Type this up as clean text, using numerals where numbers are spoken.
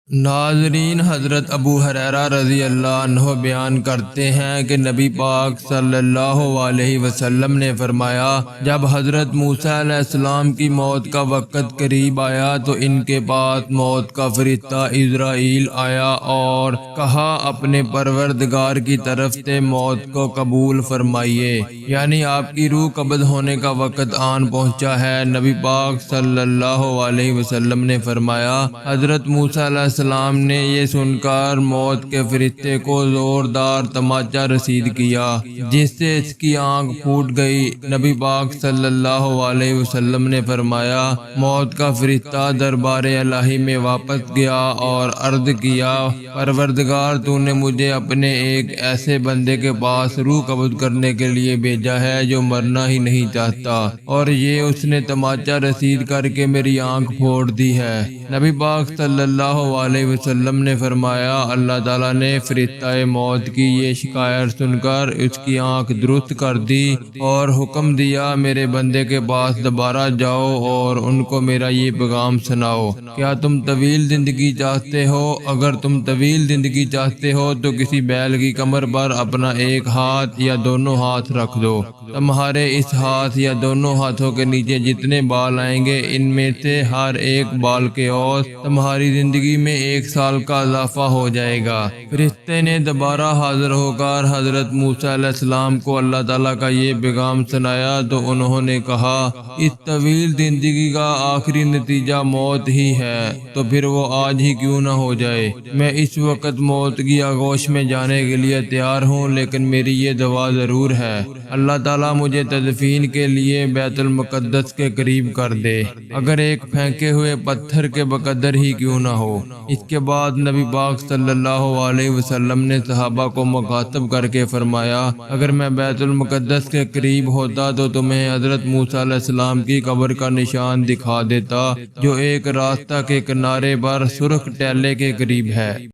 ناظرین، حضرت ابو ہریرہ رضی اللہ عنہ بیان کرتے ہیں کہ نبی پاک صلی اللہ علیہ وسلم نے فرمایا، جب حضرت موسیٰ علیہ السلام کی موت کا وقت قریب آیا تو ان کے پاس موت کا فرشتہ عزرائیل آیا اور کہا، اپنے پروردگار کی طرف سے موت کو قبول فرمائیے، یعنی آپ کی روح قبض ہونے کا وقت آن پہنچا ہے۔ نبی پاک صلی اللہ علیہ وسلم نے فرمایا، حضرت موسیٰ علیہ السلام نے یہ سن کر موت کے فرشتے کو زوردار تماچا رسید کیا، جس سے اس کی آنکھ پھوٹ گئی۔ نبی پاک صلی اللہ علیہ وسلم نے فرمایا، موت کا فرشتہ دربار الہی میں واپس گیا اور عرض کیا، پروردگار، تو نے مجھے اپنے ایک ایسے بندے کے پاس روح قبض کرنے کے لیے بھیجا ہے جو مرنا ہی نہیں چاہتا، اور یہ اس نے تماچا رسید کر کے میری آنکھ پھوڑ دی ہے۔ نبی پاک صلی اللہ علیہ وسلم نے فرمایا، اللہ تعالیٰ نے فرشتہ موت کی یہ شکایت سن کر اس کی آنکھ درست کر دی اور حکم دیا، میرے بندے کے پاس دوبارہ جاؤ اور ان کو میرا یہ پیغام سناؤ، کیا تم طویل زندگی چاہتے ہو؟ اگر تم طویل زندگی چاہتے ہو تو کسی بیل کی کمر پر اپنا ایک ہاتھ یا دونوں ہاتھ رکھ دو، تمہارے اس ہاتھ یا دونوں ہاتھوں کے نیچے جتنے بال آئیں گے، ان میں سے ہر ایک بال کے اوسط تمہاری زندگی میں 1 سال کا اضافہ ہو جائے گا۔ فرشتے نے دوبارہ حاضر ہو کر حضرت موسیٰ علیہ السلام کو اللہ تعالیٰ کا یہ پیغام سنایا تو انہوں نے کہا، اس طویل زندگی کا آخری نتیجہ موت ہی ہے، تو پھر وہ آج ہی کیوں نہ ہو جائے۔ میں اس وقت موت کی آغوش میں جانے کے لیے تیار ہوں، لیکن میری یہ دعا ضرور ہے، اللہ تعالیٰ مجھے تدفین کے لیے بیت المقدس کے قریب کر دے، اگر ایک پھینکے ہوئے پتھر کے بقدر ہی کیوں نہ ہو۔ اس کے بعد نبی پاک صلی اللہ علیہ وسلم نے صحابہ کو مخاطب کر کے فرمایا، اگر میں بیت المقدس کے قریب ہوتا تو تمہیں حضرت موسیٰ علیہ السلام کی قبر کا نشان دکھا دیتا، جو ایک راستہ کے کنارے پر سرخ ٹیلے کے قریب ہے۔